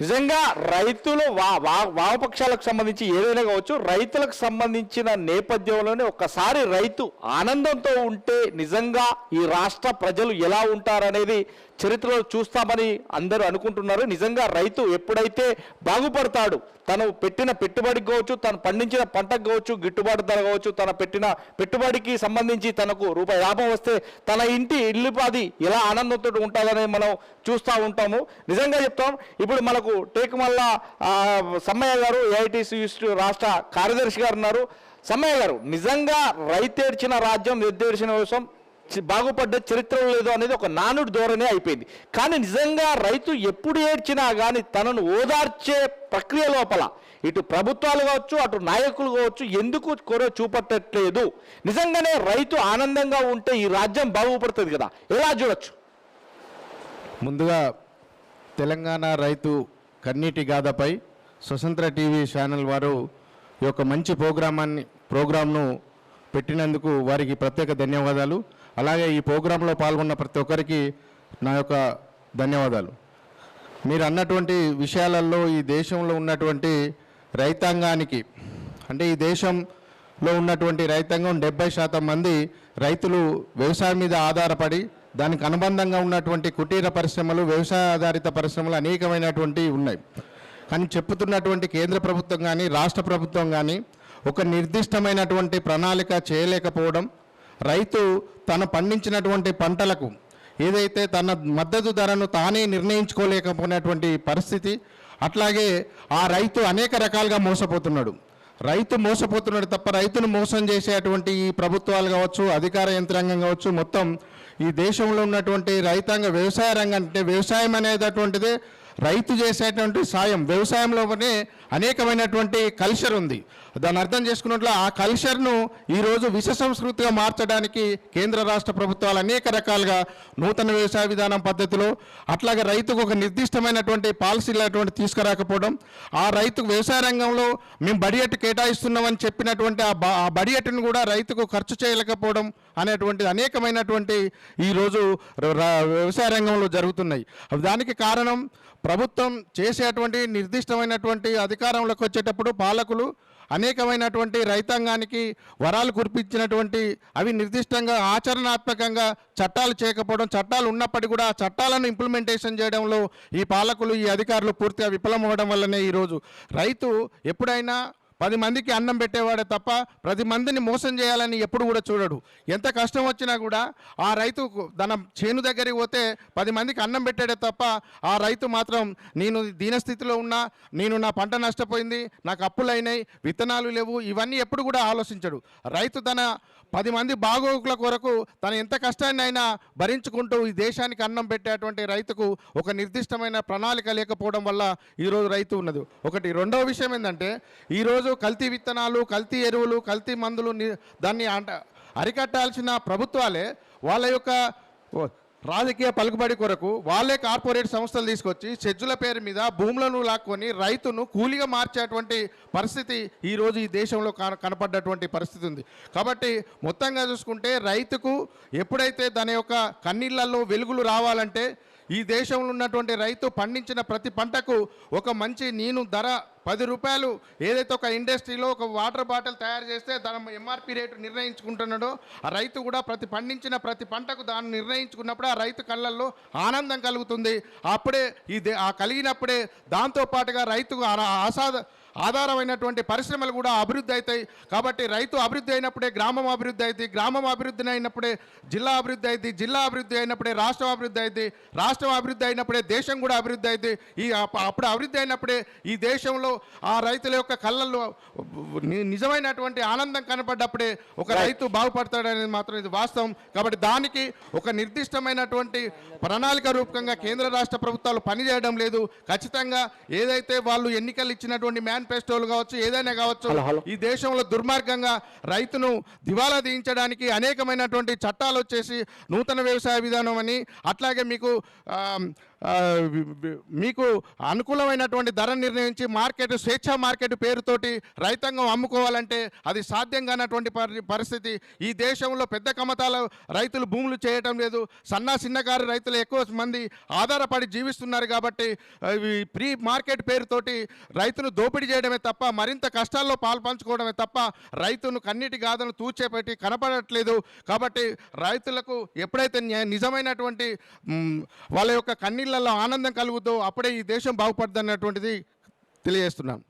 నిజంగా రైతులు వామపక్షాలకు సంబంధించి ఏదైనా కావచ్చు, రైతులకు సంబంధించిన నేపథ్యంలోనే ఒక్కసారి రైతు ఆనందంతో ఉంటే నిజంగా ఈ రాష్ట్ర ప్రజలు ఎలా ఉంటారనేది చరిత్రలో చూస్తామని అందరూ అనుకుంటున్నారు. నిజంగా రైతు ఎప్పుడైతే బాగుపడతాడు, తను పెట్టిన పెట్టుబడికి కావచ్చు, తను పండించిన పంటకు కావచ్చు, గిట్టుబాటు ధర కావచ్చు, తన పెట్టిన పెట్టుబడికి సంబంధించి తనకు రూపాయి లాభం వస్తే తన ఇంటి ఇల్లుపాది ఎలా ఆనందంతో ఉంటుందని మనం చూస్తూ ఉంటాము. నిజంగా చెప్తాం. ఇప్పుడు మనకు టేకుమల్ల సమ్మయ్య గారు ఏఐటీసీ రాష్ట్ర కార్యదర్శి గారు ఉన్నారు. సమ్మయ్య గారు, నిజంగా రైతేడ్చిన రాజ్యం ఎద్దేడ్చిన కోసం బాగుపడ్డ చరిత్ర లేదు అనేది ఒక నానుడి ధోరణి అయిపోయింది. కానీ నిజంగా రైతు ఎప్పుడు ఏడ్చినా కానీ తనను ఓదార్చే ప్రక్రియ లోపల ఇటు ప్రభుత్వాలు కావచ్చు, అటు నాయకులు కావచ్చు, ఎందుకు కొర చూపట్టట్లేదు? నిజంగానే రైతు ఆనందంగా ఉంటే ఈ రాజ్యం బాగుపడుతుంది కదా, ఎలా చూడొచ్చు? ముందుగా తెలంగాణ రైతు కన్నీటి గాథపై స్వతంత్ర టీవీ ఛానల్ వారు ఈ యొక్క మంచి ప్రోగ్రామ్ను పెట్టినందుకు వారికి ప్రత్యేక ధన్యవాదాలు. అలాగే ఈ ప్రోగ్రాంలో పాల్గొన్న ప్రతి ఒక్కరికి నా యొక్క ధన్యవాదాలు. మీరు అన్నటువంటి విషయాలలో ఈ దేశంలో ఉన్నటువంటి రైతాంగానికి, అంటే ఈ దేశంలో ఉన్నటువంటి రైతాంగం 70% మంది రైతులు వ్యవసాయం మీద ఆధారపడి దానికి అనుబంధంగా ఉన్నటువంటి కుటీర పరిశ్రమలు, వ్యవసాయ ఆధారిత పరిశ్రమలు అనేకమైనటువంటి ఉన్నాయి. కానీ చెప్పుతున్నటువంటి కేంద్ర ప్రభుత్వం కానీ రాష్ట్ర ప్రభుత్వం కానీ ఒక నిర్దిష్టమైనటువంటి ప్రణాళిక చేయలేకపోవడం, రైతు తను పండించినటువంటి పంటలకు ఏదైతే తన మద్దతు ధరను తానే నిర్ణయించుకోలేకపోయినటువంటి పరిస్థితి. అట్లాగే ఆ రైతు అనేక రకాలుగా మోసపోతున్నాడు. రైతు మోసపోతున్నాడు తప్ప రైతును మోసం చేసేటువంటి ఈ ప్రభుత్వాలు కావచ్చు, అధికార యంత్రాంగం కావచ్చు, మొత్తం ఈ దేశంలో ఉన్నటువంటి రైతాంగ వ్యవసాయ రంగం, అంటే వ్యవసాయం అనేటటువంటిదే రైతు చేసేటువంటి సాయం. వ్యవసాయంలోనే అనేకమైనటువంటి కల్చర్ ఉంది. దాన్ని అర్థం చేసుకున్నట్లు ఆ కల్చర్ను ఈరోజు విష సంస్కృతిగా మార్చడానికి కేంద్ర రాష్ట్ర ప్రభుత్వాలు అనేక రకాలుగా నూతన వ్యవసాయ విధానం పద్ధతిలో, అట్లాగే రైతుకు ఒక నిర్దిష్టమైనటువంటి పాలసీలు అటువంటి తీసుకురాకపోవడం, ఆ రైతుకు వ్యవసాయ రంగంలో మేము బడ్జెట్ కేటాయిస్తున్నామని చెప్పినటువంటి ఆ బడ్జెట్ను కూడా రైతుకు ఖర్చు చేయలేకపోవడం అనేటువంటిది అనేకమైనటువంటి ఈరోజు వ్యవసాయ రంగంలో జరుగుతున్నాయి. దానికి కారణం ప్రభుత్వం చేసేటువంటి నిర్దిష్టమైనటువంటి అధికారంలోకి వచ్చేటప్పుడు పాలకులు అనేకమైనటువంటి రైతాంగానికి వరాలు కురిపించినటువంటి అవి నిర్దిష్టంగా ఆచరణాత్మకంగా చట్టాలు చేయకపోవడం, చట్టాలు ఉన్నప్పటికీ కూడా ఆ చట్టాలను ఇంప్లిమెంటేషన్ చేయడంలో ఈ పాలకులు, ఈ అధికారులు పూర్తిగా విఫలమవడం వల్లనే ఈరోజు రైతు ఎప్పుడైనా 10 మందికి అన్నం పెట్టేవాడే తప్ప 10 మందిని మోసం చేయాలని ఎప్పుడు కూడా చూడడు. ఎంత కష్టం వచ్చినా కూడా ఆ రైతు తన చేను దగ్గరికి పోతే 10 మందికి అన్నం పెట్టాడే తప్ప ఆ రైతు మాత్రం నేను దీనస్థితిలో ఉన్నా, నేను నా పంట నష్టపోయింది, నాకు అప్పులైనాయి, విత్తనాలు లేవు, ఇవన్నీ ఎప్పుడు కూడా ఆలోచించడు. రైతు తన 10 మంది బాగోగుల కొరకు తను ఎంత కష్టాన్ని అయినా భరించుకుంటూ ఈ దేశానికి అన్నం పెట్టేటువంటి రైతుకు ఒక నిర్దిష్టమైన ప్రణాళిక లేకపోవడం వల్ల ఈరోజు రైతు ఉన్నది ఒకటి. రెండవ విషయం ఏంటంటే ఈరోజు కల్తీ విత్తనాలు, కల్తీ ఎరువులు, కల్తీ మందులు దాన్ని అరికట్టాల్సిన ప్రభుత్వాలే వాళ్ళ యొక్క రాజకీయ పలుకుబడి కొరకు వాళ్ళే కార్పొరేట్ సంస్థలు తీసుకొచ్చి షెడ్యూల పేరు మీద భూములను లాక్కొని రైతును కూలీగా మార్చేటువంటి పరిస్థితి ఈరోజు ఈ దేశంలో కనపడ్డటువంటి పరిస్థితి ఉంది. కాబట్టి మొత్తంగా చూసుకుంటే రైతుకు ఎప్పుడైతే దాని యొక్క కన్నీళ్లలో వెలుగులు రావాలంటే ఈ దేశంలో ఉన్నటువంటి రైతు పండించిన ప్రతి పంటకు ఒక మంచి ధర 10 రూపాయలు ఏదైతే ఒక ఇండస్ట్రీలో ఒక వాటర్ బాటిల్ తయారు చేస్తే దాని ఎంఆర్పి రేటు నిర్ణయించుకుంటున్నాడో ఆ రైతు కూడా పండించిన ప్రతి పంటకు దాన్ని నిర్ణయించుకున్నప్పుడు ఆ రైతు కళ్ళల్లో ఆనందం కలుగుతుంది. అప్పుడే కలిగినప్పుడే దాంతోపాటుగా రైతుకు ఆధారమైనటువంటి పరిశ్రమలు కూడా అభివృద్ధి అవుతాయి. కాబట్టి రైతు అభివృద్ధి అయినప్పుడే గ్రామం అభివృద్ధి అవుతుంది, గ్రామం అభివృద్ధి అయినప్పుడే జిల్లా అభివృద్ధి అవుతుంది, జిల్లా అభివృద్ధి అయినప్పుడే రాష్ట్రం అభివృద్ధి అవుతుంది, రాష్ట్రం అభివృద్ధి అయినప్పుడే దేశం కూడా అభివృద్ధి అవుతుంది. అప్పుడు అభివృద్ధి అయినప్పుడే ఈ దేశంలో ఆ రైతుల యొక్క కళ్ళల్లో నిజమైనటువంటి ఆనందం కనపడ్డప్పుడే ఒక రైతు బాగుపడతాడనేది మాత్రం ఇది వాస్తవం. కాబట్టి దానికి ఒక నిర్దిష్టమైనటువంటి ప్రణాళిక రూపకంగా కేంద్ర రాష్ట్ర ప్రభుత్వాలు పనిచేయడం లేదు. ఖచ్చితంగా ఏదైతే వాళ్ళు ఎన్నికలు ఇచ్చినటువంటి మేనిఫెస్టోలు కావచ్చు, ఏదైనా కావచ్చు, ఈ దేశంలో దుర్మార్గంగా రైతును దివాలా తీయించడానికి అనేకమైనటువంటి చట్టాలు వచ్చేసి నూతన వ్యవసాయ విధానం అని, అట్లాగే మీకు ఆ, మీకు అనుకూలమైనటువంటి ధర నిర్ణయించి మార్కెట్ స్వేచ్ఛా మార్కెట్ పేరుతోటి రైతాంగం అమ్ముకోవాలంటే అది సాధ్యం కానటువంటి పరిస్థితి. ఈ దేశంలో పెద్ద కమతాల రైతులు భూములు చేయటం లేదు. చిన్నకారు రైతులు ఎక్కువ మంది ఆధారపడి జీవిస్తున్నారు కాబట్టి ప్రీ మార్కెట్ పేరుతోటి రైతును దోపిడీ చేయడమే తప్ప మరింత కష్టాల్లో పాల్పంచుకోవడమే తప్ప రైతును కన్నీటి గాథను తూచేపెట్టి కనపడట్లేదు. కాబట్టి రైతులకు ఎప్పుడైతే నిజమైనటువంటి వాళ్ళ యొక్క కన్నీళ్ళలో ఆనందం కలుగుతో అప్పుడే ఈ దేశం బాగుపడుతుంది అన్నటువంటిది తెలియజేస్తున్నాను.